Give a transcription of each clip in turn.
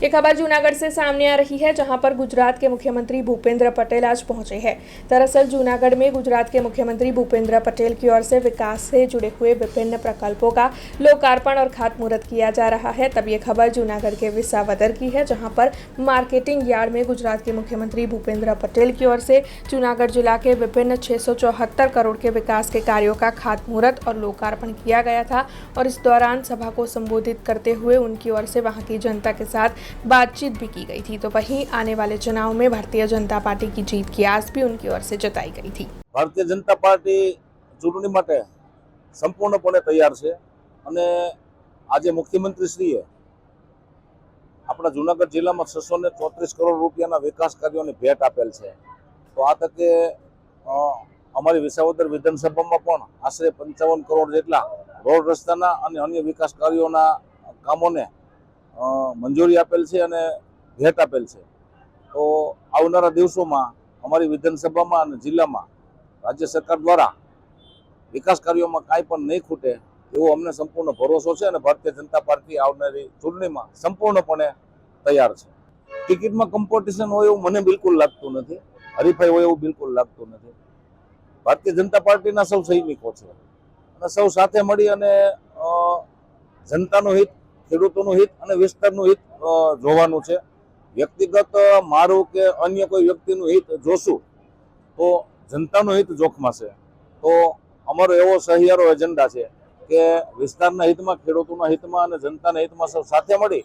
ये खबर जूनागढ़ से सामने आ रही है, जहां पर गुजरात के मुख्यमंत्री भूपेंद्र पटेल आज पहुंचे हैं। दरअसल जूनागढ़ में गुजरात के मुख्यमंत्री भूपेंद्र पटेल की ओर से विकास से जुड़े हुए विभिन्न प्रकल्पों का लोकार्पण और खातमुहूर्त किया जा रहा है। तब ये खबर जूनागढ़ के विसावदर की है, जहां पर मार्केटिंग यार्ड में गुजरात के मुख्यमंत्री भूपेंद्र पटेल की ओर से जूनागढ़ जिला के विभिन्न 674 करोड़ के विकास के कार्यों का खातमुहूर्त और लोकार्पण किया गया था। और इस दौरान सभा को संबोधित करते हुए उनकी ओर से वहां की जनता के साथ बातचीत भी की गई थी। तो वहीं आने वाले चुनाव में भारतीय जनता पार्टी की जीत की आस भी उनकी ओर से जताई गई थी। भारतीय जनता पार्टी चूंटणी माटे संपूर्णपणे तैयार है અને આજે મુખ્યમંત્રીશ્રીએ આપણા જૂનાગઢ જિલ્લામાં 634 કરોડ રૂપિયાના વિકાસ કાર્યોની ભેટ આપેલ છે। તો આ તકે અમારી વિસાવદર વિધાનસભામાં પણ આશરે 55 કરોડ જેટલા રોડ રસ્તાના અને અન્ય વિકાસ કાર્યોના કામોને મંજૂરી આપેલ છે અને ભેટ આપેલ છે। તો આવનારા દિવસોમાં અમારી વિધાનસભામાં અને જિલ્લામાં રાજ્ય સરકાર દ્વારા વિકાસ કાર્યોમાં કાંઈ પણ નહીં ખૂટે એવો અમને સંપૂર્ણ ભરોસો છે અને ભારતીય જનતા પાર્ટી આવનારી ચૂંટણીમાં સંપૂર્ણપણે તૈયાર છે। ટિકિટમાં કોમ્પિટિશન હોય એવું મને બિલકુલ લાગતું નથી, હરીફાઈ હોય એવું બિલકુલ લાગતું નથી। ભારતીય જનતા પાર્ટીના સૌ સૈનિકો છે અને સૌ સાથે મળી અને જનતાનું હિત, ખેડૂતોનું હિત અને વિસ્તારનું હિત જોવાનું છે। વ્યક્તિગત મારું કે અન્ય કોઈ વ્યક્તિનું હિત જોશું તો જનતાનું હિત જોખમાશે। તો અમારો એવો સહિયારો એજન્ડા છે કે વિસ્તારના હિતમાં, ખેડૂતોના હિતમાં અને જનતાના હિતમાં સૌ સાથે મળી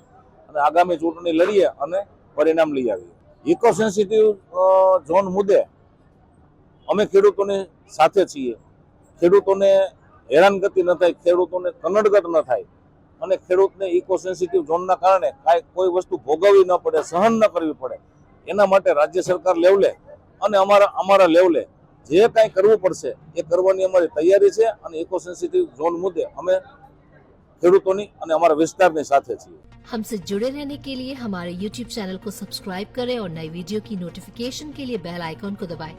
અને આગામી ચૂંટણી લડીએ અને પરિણામ લઈ આવીએ। ઇકો સેન્સિટિવ ઝોન મુદ્દે અમે ખેડૂતોની સાથે છીએ। ખેડૂતોને હેરાનગતિ ન થાય, ખેડૂતોને કનડગત ન થાય અને ખેડૂતને ઇકો સેન્સિટિવ ઝોનના કારણે કાંઈ કોઈ વસ્તુ ભોગવવી ન પડે, સહન ન કરવી પડે, એના માટે રાજ્ય સરકાર લેવલે અને અમારા લેવલે જે કાંઈ કરવું પડશે એ કરવાની અમારી તૈયારી છે અને ઇકો સેન્સિટિવ ઝોન મુદ્દે અમે ખેડૂતોની અને અમારા વિસ્તારની સાથે છીએ। हमसे जुड़े रहने के लिए हमारे YouTube चैनल को सब्सक्राइब करें और नई वीडियो की नोटिफिकेशन के लिए बेल आइकॉन को दबाएं।